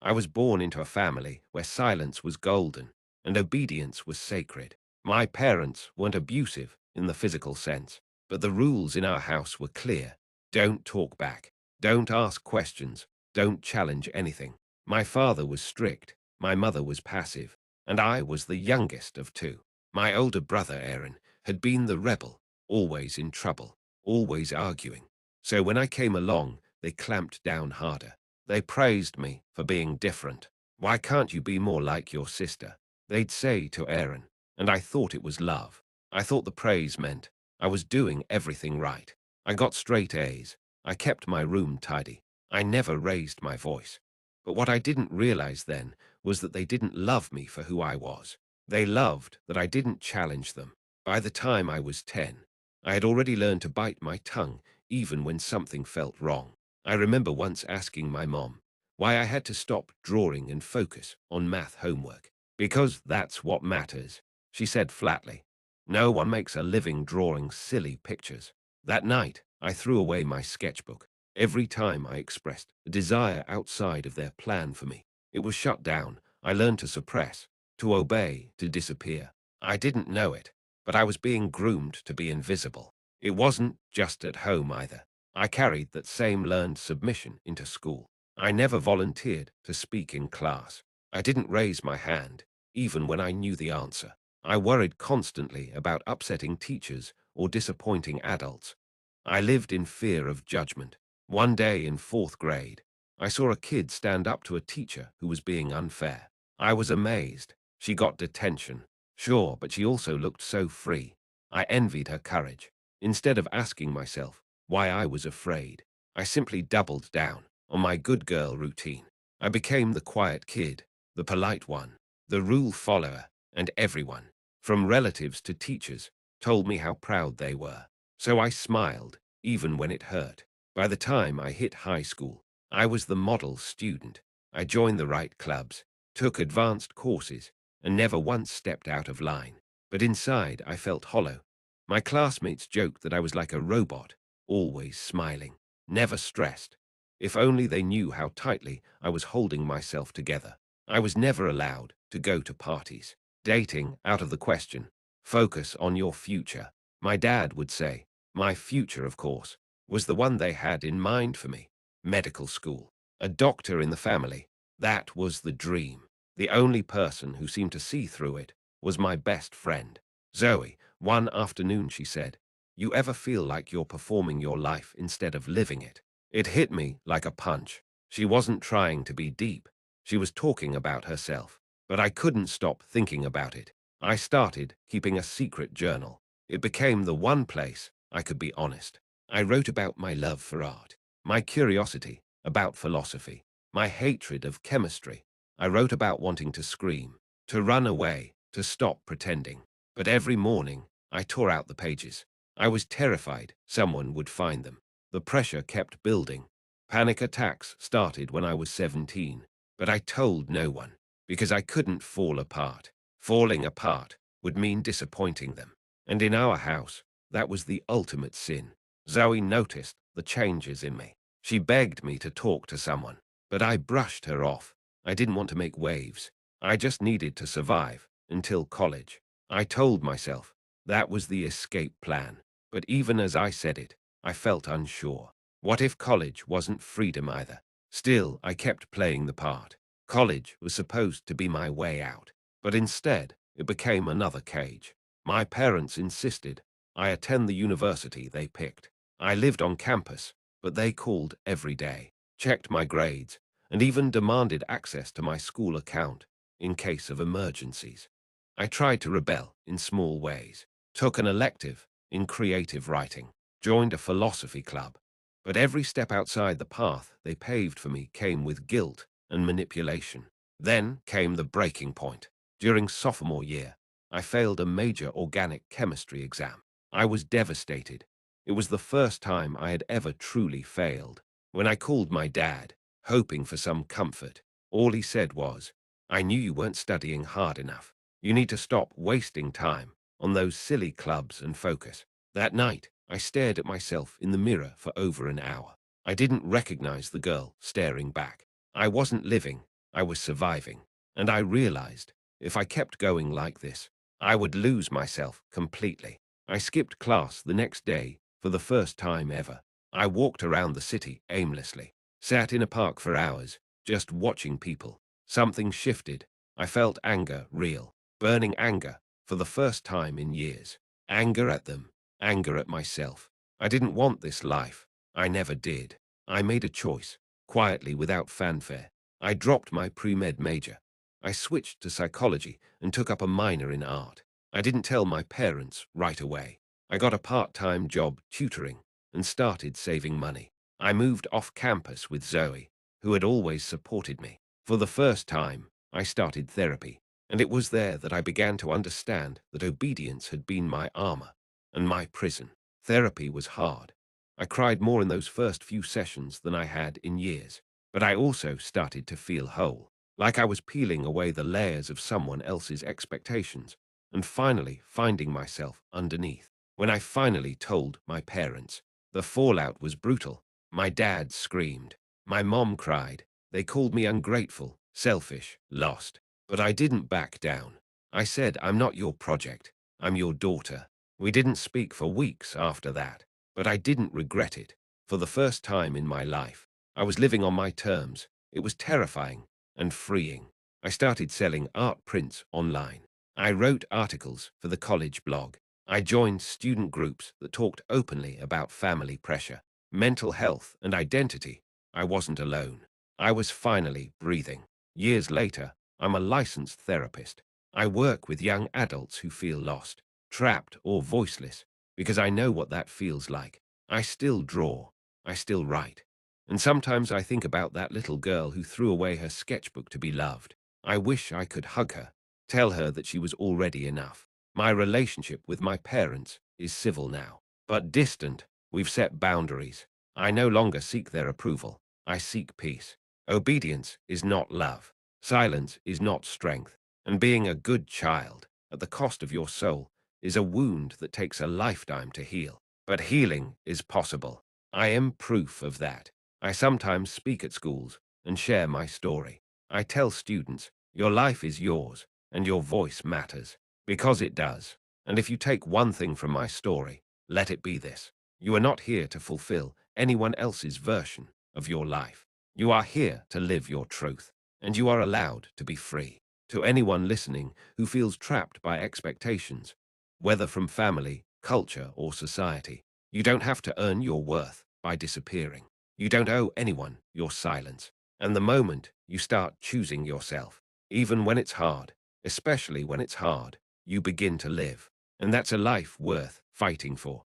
I was born into a family where silence was golden and obedience was sacred. My parents weren't abusive in the physical sense, but the rules in our house were clear. Don't talk back. Don't ask questions. Don't challenge anything. My father was strict. My mother was passive. And I was the youngest of two. My older brother, Aaron, had been the rebel, always in trouble, always arguing. So when I came along, they clamped down harder. They praised me for being different. Why can't you be more like your sister? They'd say to Aaron, and I thought it was love. I thought the praise meant I was doing everything right. I got straight A's. I kept my room tidy. I never raised my voice. But what I didn't realize then was that they didn't love me for who I was. They loved that I didn't challenge them. By the time I was 10, I had already learned to bite my tongue even when something felt wrong. I remember once asking my mom why I had to stop drawing and focus on math homework. Because that's what matters, she said flatly. No one makes a living drawing silly pictures. That night, I threw away my sketchbook. Every time I expressed a desire outside of their plan for me, it was shut down. I learned to suppress, to obey, to disappear. I didn't know it, but I was being groomed to be invisible. It wasn't just at home either. I carried that same learned submission into school. I never volunteered to speak in class. I didn't raise my hand, even when I knew the answer. I worried constantly about upsetting teachers or disappointing adults. I lived in fear of judgment. One day in fourth grade, I saw a kid stand up to a teacher who was being unfair. I was amazed. She got detention. Sure, but she also looked so free. I envied her courage. Instead of asking myself why I was afraid, I simply doubled down on my good girl routine. I became the quiet kid, the polite one, the rule follower, and everyone, from relatives to teachers, told me how proud they were. So I smiled, even when it hurt. By the time I hit high school, I was the model student. I joined the right clubs, took advanced courses, and never once stepped out of line. But inside, I felt hollow. My classmates joked that I was like a robot, always smiling, never stressed. If only they knew how tightly I was holding myself together. I was never allowed to go to parties. Dating out of the question. Focus on your future. My dad would say. My future, of course, was the one they had in mind for me. Medical school. A doctor in the family. That was the dream. The only person who seemed to see through it was my best friend. Zoe. One afternoon she said, "You ever feel like you're performing your life instead of living it?" It hit me like a punch. She wasn't trying to be deep. She was talking about herself. But I couldn't stop thinking about it. I started keeping a secret journal. It became the one place I could be honest. I wrote about my love for art, my curiosity about philosophy, my hatred of chemistry. I wrote about wanting to scream, to run away, to stop pretending. But every morning, I tore out the pages. I was terrified someone would find them. The pressure kept building. Panic attacks started when I was 17, but I told no one because I couldn't fall apart. Falling apart would mean disappointing them. And in our house, that was the ultimate sin. Zoe noticed the changes in me. She begged me to talk to someone, but I brushed her off. I didn't want to make waves. I just needed to survive until college. I told myself that was the escape plan. But even as I said it, I felt unsure. What if college wasn't freedom either? Still, I kept playing the part. College was supposed to be my way out, but instead, it became another cage. My parents insisted I attend the university they picked. I lived on campus, but they called every day, checked my grades, and even demanded access to my school account in case of emergencies. I tried to rebel in small ways, took an elective in creative writing, joined a philosophy club, but every step outside the path they paved for me came with guilt and manipulation. Then came the breaking point. During sophomore year, I failed a major organic chemistry exam. I was devastated. It was the first time I had ever truly failed. When I called my dad, hoping for some comfort, all he said was, "I knew you weren't studying hard enough. You need to stop wasting time on those silly clubs and focus." That night, I stared at myself in the mirror for over an hour. I didn't recognize the girl staring back. I wasn't living. I was surviving. And I realized if I kept going like this, I would lose myself completely. I skipped class the next day for the first time ever. I walked around the city aimlessly, sat in a park for hours, just watching people. Something shifted. I felt anger real, burning anger for the first time in years. Anger at them, anger at myself. I didn't want this life. I never did. I made a choice, quietly without fanfare. I dropped my pre-med major. I switched to psychology and took up a minor in art. I didn't tell my parents right away. I got a part-time job tutoring and started saving money. I moved off campus with Zoe, who had always supported me. For the first time, I started therapy, and it was there that I began to understand that obedience had been my armor and my prison. Therapy was hard. I cried more in those first few sessions than I had in years, but I also started to feel whole, like I was peeling away the layers of someone else's expectations and finally finding myself underneath. When I finally told my parents, the fallout was brutal. My dad screamed. My mom cried. They called me ungrateful, selfish, lost. But I didn't back down. I said, I'm not your project. I'm your daughter. We didn't speak for weeks after that, but I didn't regret it. For the first time in my life, I was living on my terms. It was terrifying and freeing. I started selling art prints online. I wrote articles for the college blog. I joined student groups that talked openly about family pressure, mental health, and identity. I wasn't alone. I was finally breathing. Years later, I'm a licensed therapist. I work with young adults who feel lost, trapped, or voiceless, because I know what that feels like. I still draw. I still write. And sometimes I think about that little girl who threw away her sketchbook to be loved. I wish I could hug her, tell her that she was already enough. My relationship with my parents is civil now, but distant. We've set boundaries. I no longer seek their approval. I seek peace. Obedience is not love. Silence is not strength. And being a good child, at the cost of your soul, is a wound that takes a lifetime to heal. But healing is possible. I am proof of that. I sometimes speak at schools and share my story. I tell students, your life is yours, and your voice matters. Because it does. And if you take one thing from my story, let it be this. You are not here to fulfill anyone else's version of your life. You are here to live your truth, and you are allowed to be free. To anyone listening who feels trapped by expectations, whether from family, culture, or society, you don't have to earn your worth by disappearing. You don't owe anyone your silence. And the moment you start choosing yourself, even when it's hard, especially when it's hard, you begin to live. And that's a life worth fighting for.